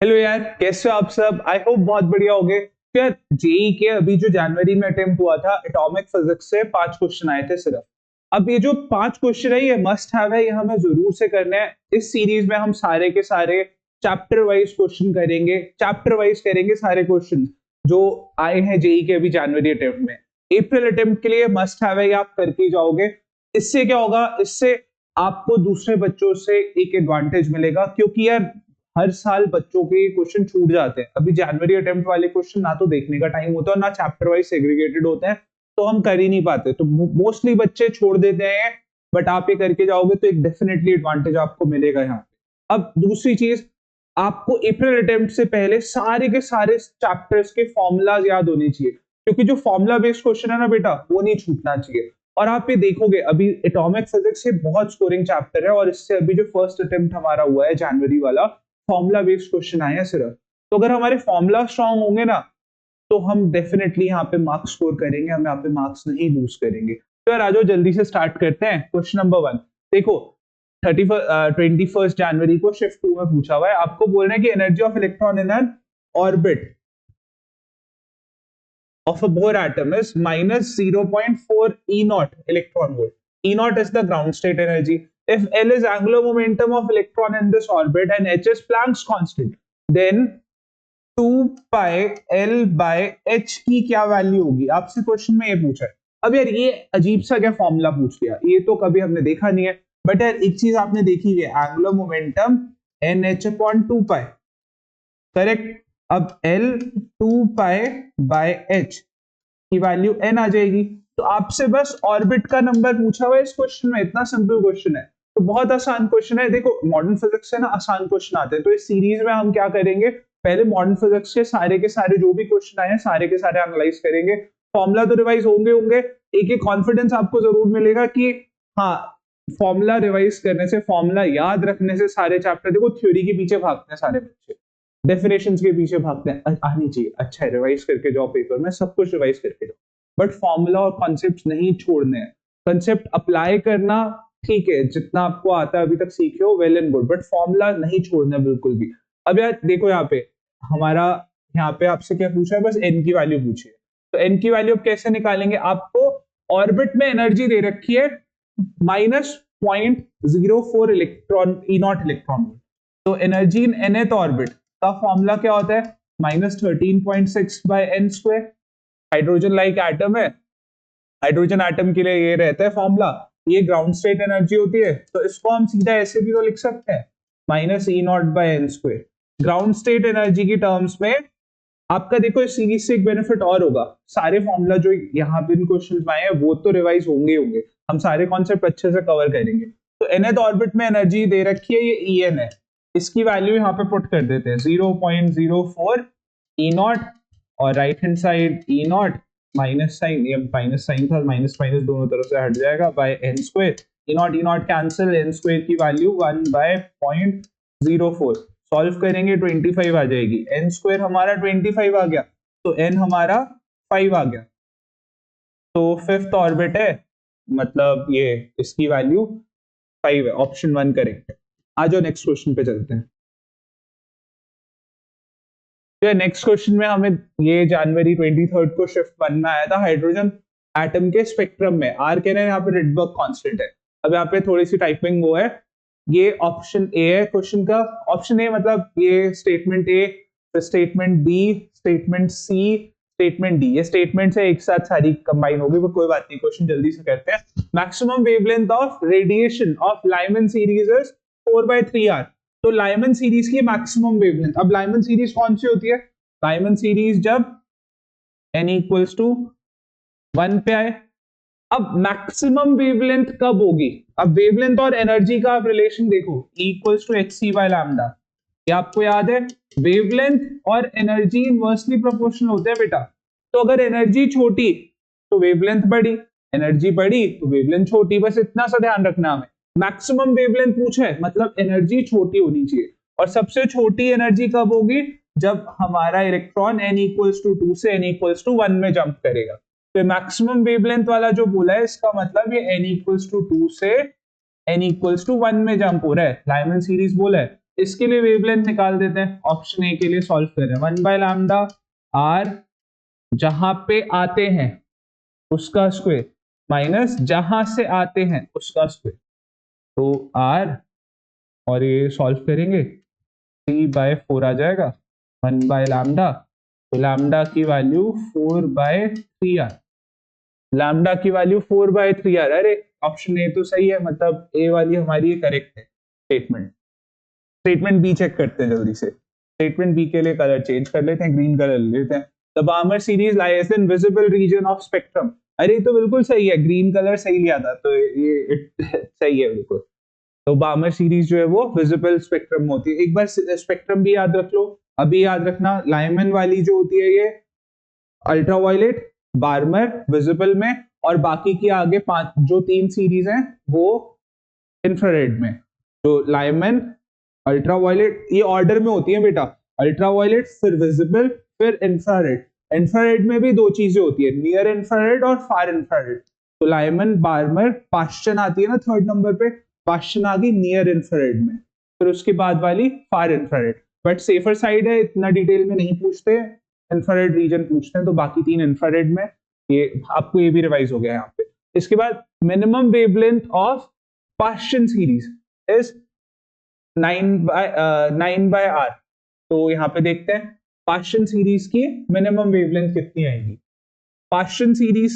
Hello यार, कैसे हो आप सब? आई होप बहुत बढ़िया होगे। तो यार, जेई के अभी जो जनवरी में अटेम्प्ट हुआ था, एटॉमिक फिजिक्स से 5 क्वेश्चन आए थे सिर्फ। अब ये जो 5 क्वेश्चन है ये मस्ट हैव है, ये हमें जरूर से करने हैं। इस सीरीज में हम सारे के सारे चैप्टर वाइज क्वेश्चन करेंगे, चैप्टर वाइज करेंगे सारे क्वेश्चन जो आए हैं जेई के अभी जनवरी अटेम्प्ट में। अप्रैल अटेम्प्ट के लिए मस्ट हैव है, ये आप करके ही जाओगे। इससे क्या होगा, इससे आपको दूसरे बच्चों से एक एडवांटेज मिलेगा, क्योंकि यार हर साल बच्चों के क्वेश्चन छूट जाते हैं। अभी जनवरी अटेम्प्ट वाले क्वेश्चन ना तो देखने का टाइम होता है, ना चैप्टर वाइज सेग्रीगेटेड होते हैं, तो हम कर ही नहीं पाते। तो मोस्टली बच्चे छोड़ देते हैं, बट आप ये करके जाओगे तो एक डेफिनेटली एडवांटेज आपको मिलेगा यहाँ पे। अब दूसरी चीज, आपको अप्रैल अटेम्प्ट से पहले सारे के सारे चैप्टर्स के फॉर्मूलाज याद होने चाहिए, क्योंकि जो फॉर्मूला बेस्ड क्वेश्चन है ना बेटा, वो नहीं छूटना चाहिए। और आप ये देखोगे अभी एटॉमिक फिजिक्स से बहुत स्कोरिंग चैप्टर है, और इससे अभी जो फर्स्ट अटेम्प्ट हमारा हुआ है जनवरी वाला, फॉर्मूला बेस्ड क्वेश्चन आए हैं सिर्फ। तो अगर हमारे फॉर्मूला स्ट्रांग होंगे ना, तो हम डेफिनेटली यहाँ पे मार्क्स स्कोर करेंगे, हम यहाँ पे मार्क्स नहीं लूज करेंगे। तो यार आ जाओ जल्दी से स्टार्ट करते हैं। क्वेश्चन नंबर 1 देखो, 21 जनवरी को शिफ्ट 2 में पूछा हुआ है। आपको बोलना है कि energy of electron in an orbit of a Bohr atom is minus 0.4 E naught electron volt. E naught is the ground state energy. If L is angular momentum of electron in this orbit and H is Planck's constant, then 2 pi L by H की क्या value होगी? आपसे question में ये पूछा है। अब यार ये अजीब सा क्या फॉर्मूला पूछ लिया, ये तो कभी हमने देखा नहीं है। बट यार एक चीज आपने देखी है, एंगुलर मोमेंटम NH अपॉन 2 पाई, करेक्ट। अब L 2 पाई बाय H की वैल्यू n आ जाएगी। तो आपसे बस ऑर्बिट का नंबर पूछा हुआ है इस क्वेश्चन में, इतना सिंपल क्वेश्चन है। तो बहुत आसान क्वेश्चन है। देखो मॉडर्न फिजिक्स से ना आसान क्वेश्चन आते हैं, तो इस सीरीज में हम क्या करेंगे, पहले मॉडर्न फिजिक्स के सारे जो भी क्वेश्चन आए हैं सारे के सारे एनालाइज करेंगे। फॉर्मूला तो रिवाइज होंगे, एक एक कॉन्फिडेंस आपको जरूर मिलेगा कि हाँ, फॉर्मूला रिवाइज करने से, फॉर्मूला याद रखने से सारे चैप्टर, देखो थ्योरी के पीछे भागते हैं सारे बच्चे, डेफिनेशंस के पीछे भागते हैं। आनी चाहिए, अच्छा है, रिवाइज करके जाओ पेपर में, सब कुछ रिवाइज करके जाओ, बट फॉर्मूला और कॉन्सेप्ट्स नहीं छोड़ने हैं। कंसेप्ट अप्लाई करना ठीक है, जितना आपको आता है अभी तक सीखे हो, well and good, but formula नहीं छोड़ना बिल्कुल भी। अब यार देखो यहाँ पे हमारा, यहाँ पे आपसे क्या पूछा है, बस एन की वैल्यू पूछी है। तो एन की वैल्यू अब कैसे निकालेंगे? आपको ऑर्बिट में एनर्जी दे रखी है -0.04 इलेक्ट्रॉन ई नॉट इलेक्ट्रॉन। तो एनर्जी इन nth ऑर्बिट का फॉर्मूला क्या होता है? -13.6 by n square. Hydrogen like atom है, हाइड्रोजन एटम के लिए ये रहता है फॉर्मूला। ये ग्राउंड स्टेट एनर्जी होती है, तो इसको हम सीधा ऐसे भी तो लिख सकते हैं, -E0/n²। ग्राउंड स्टेट एनर्जी की टर्म्स में आपका देखो इस सीरीज से एक बेनिफिट और होगा, सारे फॉर्मूला जो यहाँ पे क्वेश्चन में आए हैं वो तो रिवाइज होंगे, हम सारे कॉन्सेप्ट अच्छे से कवर करेंगे। तो nth ऑर्बिट में एनर्जी दे रखी है, ये En है, इसकी वैल्यू यहाँ पे पुट कर देते हैं 0.04 E0, और right hand side E0 minus sign, ये माइनस साइन था, माइनस माइनस दोनों तरफ से हट जाएगा, bye n²। E0 cancel, n² की वैल्यू 1/0.04। सॉल्व करेंगे 25 आ जाएगी, n² हमारा 25 आ गया, तो n हमारा 5 आ गया। तो फिफ्थ ऑर्बिट है, मतलब ये इसकी वैल्यू 5 है, ऑप्शन 1 करेक्ट है। आ जाओ नेक्स्ट क्वेश्चन पे चलते हैं। तो नेक्स्ट क्वेश्चन में हमें ये जनवरी 23 को शिफ्ट 1 में आया था, हाइड्रोजन एटम के स्पेक्ट्रम में आर कहना है, यहाँ पे रिडबर्ग कांस्टेंट है। अब यहाँ पे थोड़ी सी टाइपिंग वो है, ये ऑप्शन ए है क्वेश्चन का। ऑप्शन ए मतलब ये statement A, statement B, statement C, statement D, ये स्टेटमेंट है एक साथ सारी कंबाइन होगी, वो कोई बात नहीं, क्वेश्चन जल्दी से करते हैं। Maximum wavelength of radiation of Lyman series is 4/3R। तो लाइमन सीरीज की मैक्सिमम वेवलेंथ, अब लाइमन सीरीज कौन सी होती है? लाइमन सीरीज जब n इक्वल्स टू 1 पे आए। अब मैक्सिमम वेवलेंथ कब होगी? अब वेवलेंथ और एनर्जी का आप रिलेशन देखो, E इक्वल्स टू hc/λ। ये आपको याद है, वेवलेंथ और एनर्जी इनवर्सली प्रोपोर्शनल होते हैं बेटा। तो अगर एनर्जी छोटी तो वेवलेंथ बड़ी, एनर्जी बड़ी तो वेवलेंथ छोटी, बस इतना सा ध्यान रखना हमें। मैक्सिमम वेवलेंथ पूछा है, मतलब एनर्जी छोटी होनी चाहिए, और सबसे छोटी एनर्जी कब होगी? जब हमारा इलेक्ट्रॉन n इक्वल्स टू 2 से n इक्वल्स टू 1 में जंप करेगा। तो मैक्सिमम वेवलेंथ वाला जो बोला है, इसका मतलब ये n इक्वल्स टू 2 से n इक्वल्स टू 1 में जंप हो रहा है, लाइमन सीरीज बोला है। इसके लिए वेवलेंथ निकाल देते हैं, ऑप्शन ए के लिए सॉल्व कर रहे हैं। 1/λ आर जहां पे आते हैं उसका स्क्वायर माइनस जहां से आते हैं उसका स्क्वायर, तो आर और ये सॉल्व करेंगे 3/4 आ जाएगा 1/λ, तो लैम्डा की वैल्यू 4/3 आर, लैम्डा की वैल्यू 4/3 आर। अरे ऑप्शन ए तो सही है, मतलब ए वाली हमारी करेक्ट है स्टेटमेंट। स्टेटमेंट बी चेक करते हैं जल्दी से। स्टेटमेंट बी के लिए कलर चेंज कर लेते हैं, ग्रीन कलर ले लेते हैं। The Barmer series lies in visible region of spectrum. अरे तो बिल्कुल सही है, ग्रीन कलर सही लिया था, तो ये सही है बिल्कुल। तो बार्मर सीरीज जो है वो विजिबल स्पेक्ट्रम में होती है। एक बार स्पेक्ट्रम भी याद रख लो। अभी याद रखना लाइमन वाली जो होती है ये अल्ट्रावायलेट, बार्मर विजिबल में, और बाकी की आगे 5 जो 3 सीरीज हैं वो इंफ्रारेड में। तो लाइमन, अल्ट्रावायलेट, ये ऑर्डर में होती है बेटा, अल्ट्रावायलेट फिर विजिबल फिर इंफ्रारेड। इंफ्रारेड में भी 2 चीजें होती है, नियर इंफ्रारेड और फार इंफ्रारेड। तो लाइमन, बार्मर, पाश्चन आती है ना थर्ड नंबर पे, पाश्चन आ गई नियर इंफ्रारेड में, फिर उसके बाद वाली फार इंफ्रारेड। बट सेफर साइड है, इतना डिटेल में नहीं पूछते, इंफ्रारेड रीजन पूछते हैं, तो बाकी 3 इंफ्रारेड में। ये आपको ये भी रिवाइज हो गया यहाँ पे। इसके बाद minimum wavelength of Paschen series is 9/r। तो यहाँ पे देखते हैं पाश्चन सीरीज की मिनिमम वेवलेंथ कितनी आएगी। Paschen series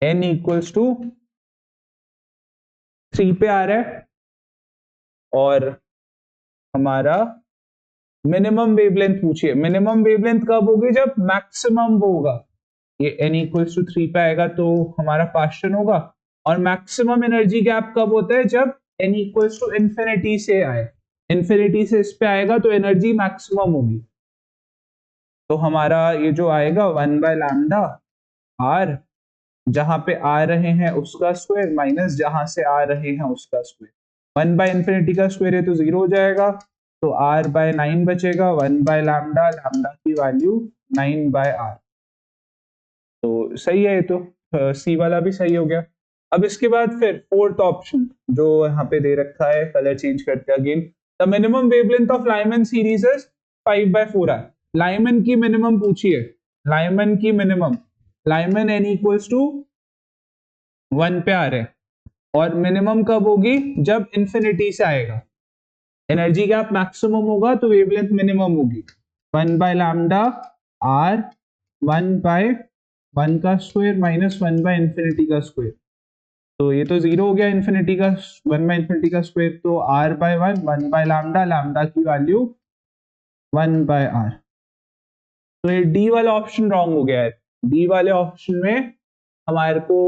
n equals to 3 पे आ रहा है, और हमारा मिनिमम वेवलेंथ पूछिए। मिनिमम वेवलेंथ कब होगी, जब मैक्सिमम होगा। ये n इक्वल्स टू 3 पे आएगा तो हमारा पाश्चन होगा, और मैक्सिमम एनर्जी गैप कब होता है, जब n इक्वल्स टू इंफिनिटी से आए। इंफिनिटी से इस पे आएगा तो एनर्जी मैक्सिमम होगी। तो हमारा ये जो आएगा 1/λ आर, जहां पे आ रहे हैं उसका स्क्वायर माइनस जहां से आ रहे हैं उसका स्क्वायर। 1/इंफिनिटी का स्क्वायर है तो 0 हो जाएगा, तो r/9 बचेगा। 1/λ, लैम्डा की वैल्यू 9/r। तो सही है, ये तो सी वाला भी सही हो गया। अब इसके बाद फिर फोर्थ ऑप्शन जो यहाँ पे दे रखा है, कलर चेंज करते हैं again. The minimum wavelength of Lyman series is 5/4 R. Lyman की मिनिमम पूछिए, लाइमन की minimum, Lyman n equals to 1 पे आ रहे हैं, और मिनिमम कब होगी, जब इंफिनिटी से आएगा। एनर्जी गैप मैक्सिमम होगा तो वेवलेंथ मिनिमम होगी। 1/λ आर 1/1 का स्क्वायर माइनस 1/इंफिनिटी का स्क्वायर, तो ये तो 0 हो गया। इंफिनिटी का 1/इंफिनिटी का स्क्वायर, तो r/1 1/λ, लैम्डा की वैल्यू 1/r। तो ये डी वाला ऑप्शन रॉन्ग हो गया है। डी वाले ऑप्शन में हमारे को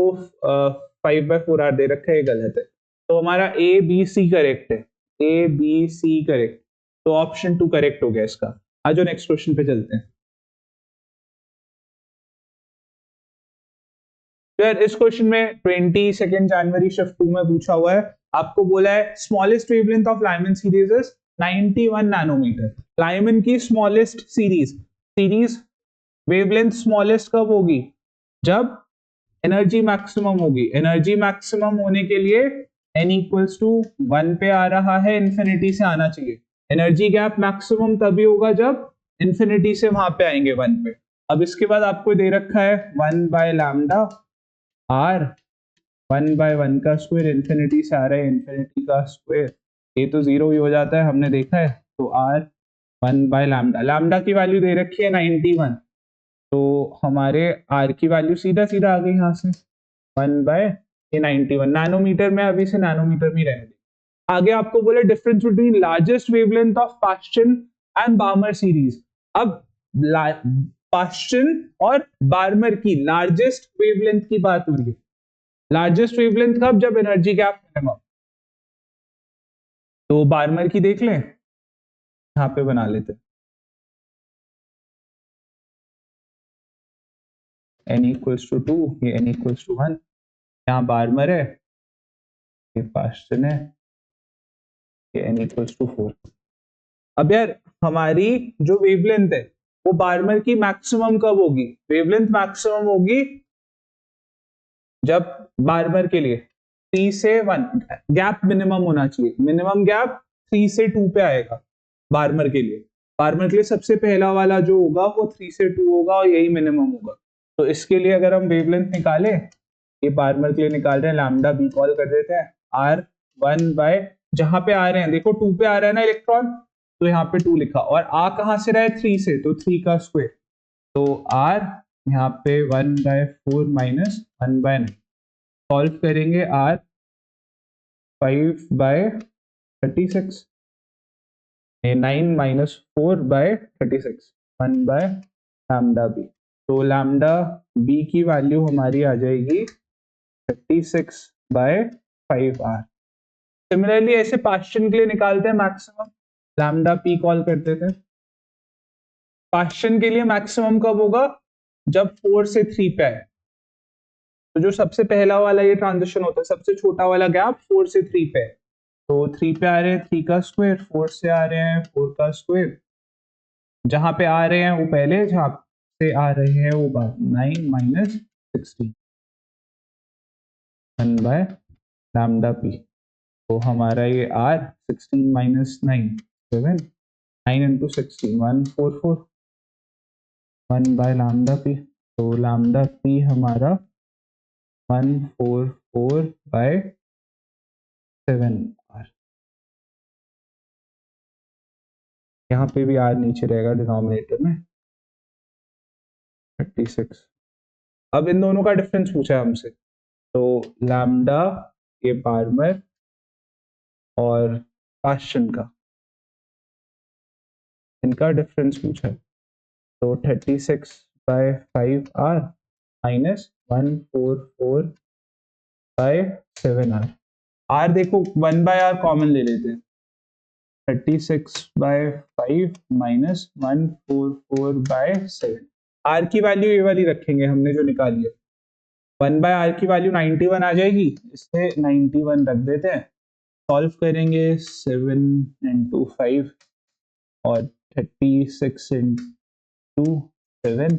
5/4 दे रखा है, ये गलत है। तो हमारा ए बी सी करेक्ट है, ए बी सी करेक्ट, तो ऑप्शन 2 करेक्ट हो गया इसका। आ जाओ नेक्स्ट क्वेश्चन पे चलते हैं। यार इस क्वेश्चन में 22 जनवरी शिफ्ट 2 में पूछा हुआ है, आपको बोला है smallest wavelength of Lyman series is 91 nanometre. Lyman की स्मॉलेस्ट सीरीज वेवलेंथ स्मॉलेस्ट कब होगी, जब एनर्जी मैक्सिमम होगी। एनर्जी मैक्सिमम होने के लिए n इक्वल्स टू 1 पे आ रहा है, इंफिनिटी से आना चाहिए। एनर्जी गैप मैक्सिमम तभी होगा जब इंफिनिटी से वहां पे आएंगे 1 पे। अब इसके बाद आपको दे रखा है 1/λ आर 1/1 का स्क्वायर, इंफिनिटी से आ रहा है, इंफिनिटी का स्क्वायर, ये तो 0 ही हो जाता है, हमने देखा है। तो r 1/λ, लैम्डा की वैल्यू दे रखी है 91, तो हमारे r की वैल्यू सीधा सीधा आ गई यहाँ से 1/91 नैनोमीटर में, अभी से नैनोमीटर में रहने दें। आगे आपको बोले difference between largest wavelength of पाश्चन and Barmer series. अब पाश्चन और बार्मर की लार्जेस्ट वेवलेंथ की बात हो रही है। लार्जेस्ट वेवलेंथ कब, जब एनर्जी गैप मिनिमम। तो बार्मर की देख लें, यहां पे बना लेते हैं n इक्वल्स टू 2, ये n इक्वल्स टू 1, यहाँ बार्मर है, ये पाश्चन है, ये n इक्वल्स टू 4। अब यार हमारी जो वेवलेंथ है वो बार्मर की मैक्सिमम कब होगी, वेवलेंथ मैक्सिमम होगी जब बार्मर के लिए 3 से 1, गैप मिनिमम होना चाहिए, मिनिमम गैप 3 से 2 पे आएगा बार्मर के लिए। बार्मर के लिए सबसे पहला वाला जो होगा वो 3 से 2 होगा और यही मिनिमम होगा। तो इसके लिए अगर हम वेवलेंथ निकाले, ये बार्मर के लिए निकाल रहे हैं, लैम्डा बी कॉल कर देते हैं, R1 बाय, जहां पे आ रहे हैं देखो 2 पे आ रहा है ना इलेक्ट्रॉन, तो यहाँ पे 2 लिखा, और आ कहां से रहा है 3 से, तो 3 का स्क्वायर, तो R यहाँ पे 1/4 माइनस 1/9, सॉल्व करेंगे R 5/36, 9 माइनस 4/36, 1/λb। तो लैम्डा बी की वैल्यू हमारी आ जाएगी 36/5R। सिमिलरली ऐसे पास्चन के लिए निकालते हैं मैक्सिमम, लैम्डा पी कॉल करते थे। पास्चन के लिए मैक्सिमम कब होगा, जब 4 से 3 पे आए। तो जो सबसे पहला वाला ये ट्रांजिशन होता है, सबसे छोटा वाला गैप 4 से 3 पे है, तो 3 पे आ रहे हैं 3 का स्क्वायर, 4 से आ रहे हैं 4 का स्क्वायर, जहां पे आ रहे हैं वो पहले, जहां से आ रहे हैं वो बाद, 9 माइनस 16, 1/λp। तो हमारा ये R 16 माइनस 9, 7, 9 इंटू 16, 144, 1/λp। तो लैम्डा पी हमारा 144/7R। यहाँ पे भी R नीचे रहेगा डिनोमिनेटर में, 36। अब इन दोनों का डिफरेंस पूछा है हमसे, तो लैम्डा ये बार्मर और पास्चन का, इनका डिफरेंस पूछा है, तो 36/5R माइनस 144/7R। R देखो 1/R कॉमन ले लेते हैं, 36/5 माइनस 144/7। R की वैल्यू ये वाली रखेंगे हमने जो निकाली है, 1/R की वैल्यू 91 आ जाएगी, इससे 91 रख देते हैं, सॉल्व करेंगे 7 इंटू 5 और 36 इंटू 7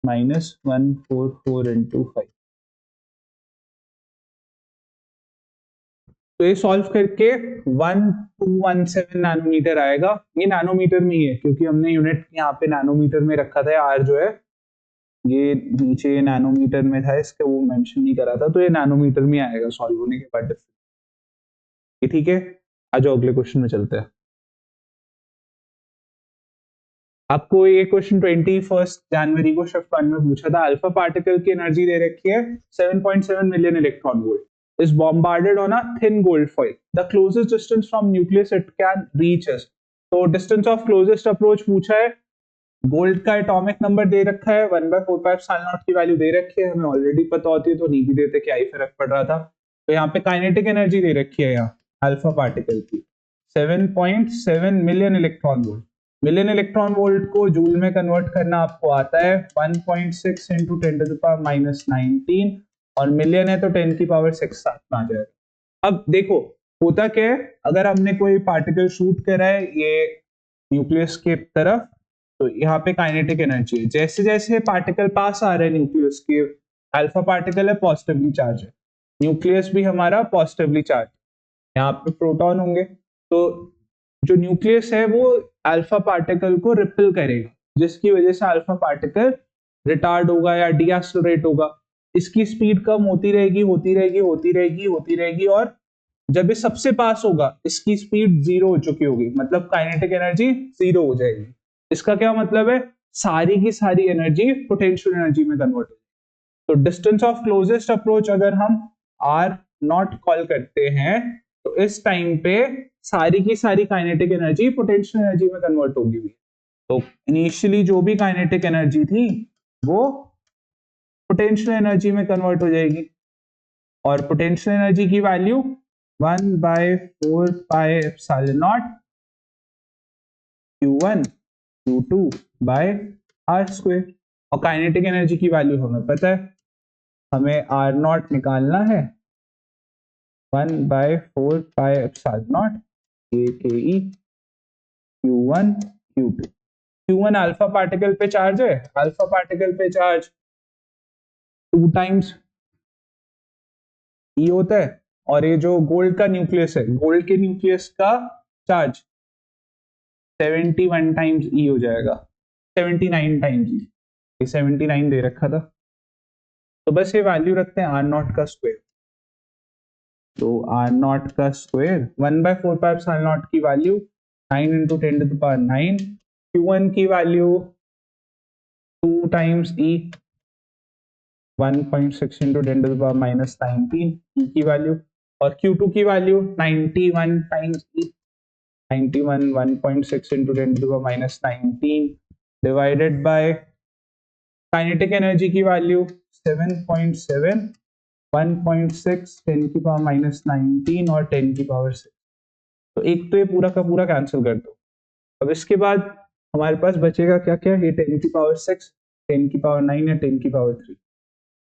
माइनस 144 इंटू 5। तो ये सॉल्व करके 1217 नैनोमीटर आएगा। ये नैनोमीटर में ही है क्योंकि हमने यूनिट यहाँ पे नैनोमीटर में रखा था, आर जो है ये नीचे नैनोमीटर में था, इसके वो मेंशन नहीं करा था, तो ये नैनोमीटर में आएगा सॉल्व होने के बाद। ठीक है, आ जाओ अगले क्वेश्चन में चलते हैं। आपको ये क्वेश्चन 21 जनवरी को शिफ्ट 1 में पूछा था। अल्फा पार्टिकल की एनर्जी दे रखी है 7.7 million electron volt, is bombarded on a thin gold foil. The closest distance from nucleus it can reach is, तो distance of closest approach पूछा है, गोल्ड का एटॉमिक नंबर दे रखा है, 1/4πε0 की वैल्यू दे रखी है, हमें ऑलरेडी पता होती है तो नहीं भी देते क्या ही फर्क पड़ रहा था। तो यहाँ पे काइनेटिक एनर्जी दे रखी है यहाँ अल्फा पार्टिकल की 7.7 million electron volt. Million electron volt को जूल में कन्वर्ट करना आपको आता है 1.6 इंटू 10⁻⁻19, और मिलियन है तो 10⁻6 साथ में आ जाएगा। अब देखो होता क्या है, अगर हमने कोई पार्टिकल शूट करा है ये न्यूक्लियस के तरफ, तो यहाँ पे काइनेटिक एनर्जी है, जैसे जैसे पार्टिकल पास आ रहा है न्यूक्लियस के, अल्फा पार्टिकल है पॉजिटिवली चार्ज है, न्यूक्लियस भी हमारा पॉजिटिवली चार्ज, यहाँ पे प्रोटॉन होंगे, तो जो न्यूक्लियस है वो अल्फा पार्टिकल को रिपेल करेगा, जिसकी वजह से अल्फा पार्टिकल रिटार्ड होगा या डीएक्सेलरेट होगा। इसकी स्पीड कम होती रहेगी होती रहेगी होती रहेगी होती रहेगी, और जब ये सबसे पास होगा इसकी स्पीड 0 हो चुकी होगी, मतलब काइनेटिक एनर्जी 0 हो जाएगी। इसका क्या मतलब है, सारी की सारी एनर्जी पोटेंशियल एनर्जी में कन्वर्ट हो जाएगी। तो डिस्टेंस ऑफ क्लोजेस्ट अप्रोच अगर हम R0 कॉल करते हैं, तो इस टाइम पे सारी की सारी काइनेटिक एनर्जी पोटेंशियल एनर्जी में कन्वर्ट होगी। तो इनिशियली जो भी काइनेटिक एनर्जी थी वो पोटेंशियल एनर्जी में कन्वर्ट हो जाएगी, और पोटेंशियल एनर्जी की वैल्यू 1/4πε0 Q1 Q2 R²। और काइनेटिक एनर्जी की वैल्यू हमें पता है, हमें R0 निकालना है 1/4πε0 AKE Q1 Q2। Q1 alpha particle पे चार्ज है, अल्फा पार्टिकल पे चार्ज 2 टाइम्स E होता है, और ये जो गोल्ड का न्यूक्लियस है, गोल्ड के न्यूक्लियस का चार्ज 71 टाइम्स ई हो जाएगा, 79 टाइम्स ई, ये 79 दे रखा था, तो बस ये वैल्यू रखते हैं आर नॉट का स्क्वायर। तो आर नॉट का स्क्वायर 1/4 पाई एप्सिलॉन नॉट की value 9 into 10 to the power 9, Q1 की value 2 times E 1.6 into 10 to the power -19 E की वैल्यू, और Q2 की value 91 times E 91 1.6 into 10 to the power -19 divided by kinetic energy की value 7.7 1.6 10 की power -19 और 10 की power 6। तो एक तो ये पूरा का पूरा कैंसिल कर दो। अब इसके बाद हमारे पास बचेगा क्या क्या, ये 10 की पावर 6, 10 की पावर 9 या 10 की पावर 3,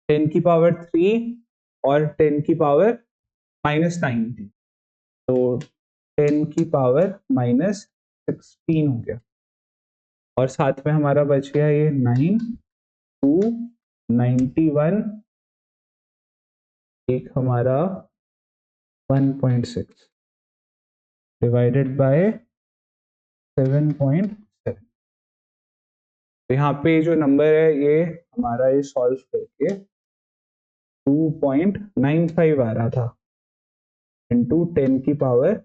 10 की पावर 3 और 10 की पावर -19, तो 10 की पावर -16 हो गया, और साथ में हमारा बच गया ये 9 2 91, एक हमारा 1.6 डिवाइडेड बाय 7.7। तो यहाँ पे जो नंबर है ये हमारा ये सॉल्व करके 2.95 आ रहा था इंटू 10 की पावर,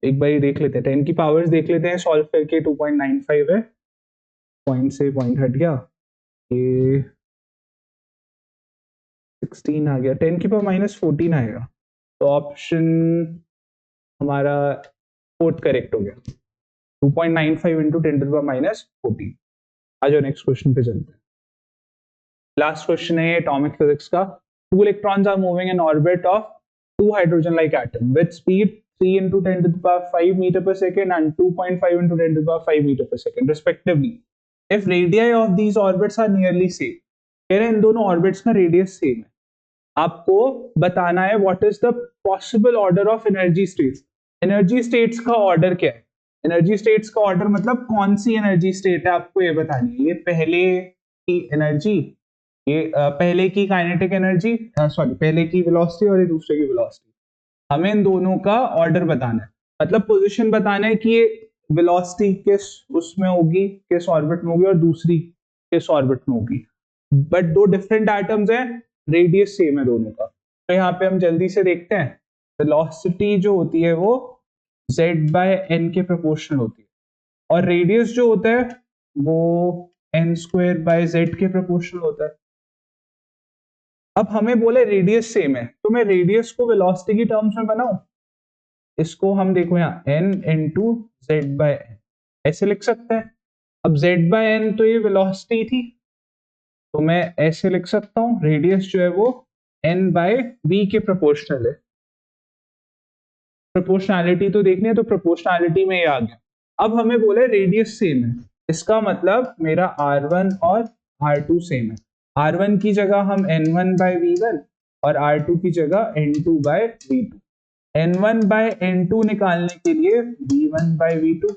एक बार देख लेते हैं 10 की पावर्स देख लेते हैं सॉल्व करके, 2.95 है, पॉइंट से पॉइंट हट गया, ये 16 आ गया, 10 की पावर -14 आएगा, तो ऑप्शन हमारा फोर्थ करेक्ट हो गया, 2.95 इंटू 10 टू द पावर -14। आ जाओ नेक्स्ट क्वेश्चन पे चलते हैं। लास्ट क्वेश्चन है एटॉमिक फिजिक्स का। 2 electrons are moving in orbit of 2 hydrogen like atom with speed 3 into 10 to the power 5 meter per second and 2.5 into 10 to the power 5 meter per second respectively. If radii of these orbits are nearly same, कह रहे हैं इन दोनों orbits का radius same है, आपको बताना है what is the possible order of energy states. Energy states का ऑर्डर क्या है, एनर्जी स्टेट्स का ऑर्डर मतलब कौन सी एनर्जी स्टेट है आपको ये बतानी है, ये पहले की एनर्जी, ये पहले की काइनेटिक एनर्जी, सॉरी पहले की वेलोसिटी और ये दूसरे की वेलोसिटी, हमें इन दोनों का ऑर्डर बताना है, मतलब पोजीशन बताना है कि ये वेलोसिटी किस उसमें होगी, किस ऑर्बिट में होगी और दूसरी किस ऑर्बिट में होगी, बट दो डिफरेंट एटम्स हैं, रेडियस सेम है दोनों का। तो यहाँ पे हम जल्दी से देखते हैं, वेलोसिटी जो होती है वो z/n के प्रोपोर्शनल होती है, और रेडियस जो होता है वो n²/z के प्रोपोर्शनल होता है। अब हमें बोले रेडियस सेम है, तो मैं रेडियस को वेलोसिटी की टर्म्स में बनाऊं, इसको हम देखो यहाँ n इंटू z/n ऐसे लिख सकते हैं। अब z/n तो ये वेलोसिटी थी, तो मैं ऐसे लिख सकता हूं, रेडियस जो है वो n/v के प्रोपोर्शनल है। प्रोपोर्शनैलिटी तो देखनी है, तो प्रोपोर्शनैलिटी में ये आ गया। अब हमें बोले रेडियस सेम है, इसका मतलब मेरा r1 और r2 सेम है। r1 की जगह हम n1/v1 और r2 की जगह n2/v2। n1/n2 निकालने के लिए v1/v2,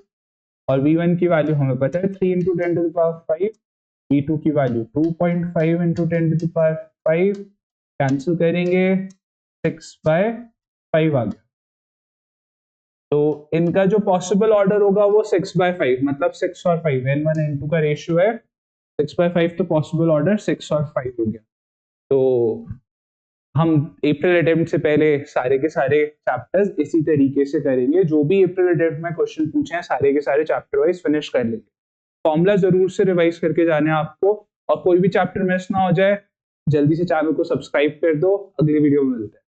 और v1 की वैल्यू हमें पता है 3 into 10 to the power 5, v2 की value 2.5 into 10 to the power 5, cancel करेंगे 6/5 आ गया। तो इनका जो पॉसिबल ऑर्डर होगा वो 6/5, मतलब 6 और 5, n1 n2 का रेशियो है 6/5, तो पॉसिबल ऑर्डर 6 और 5 हो गया। तो हम अप्रैल अटेम्प्ट से पहले सारे के सारे चैप्टर्स इसी तरीके से करेंगे, जो भी अप्रैल अटेम्प्ट में क्वेश्चन पूछे हैं सारे के सारे चैप्टर वाइज फिनिश कर लेंगे। फॉर्मूला जरूर से रिवाइज करके जाने आपको, और कोई भी चैप्टर मिस ना हो जाए, जल्दी से चैनल को सब्सक्राइब कर दो। अगली वीडियो में मिलते हैं।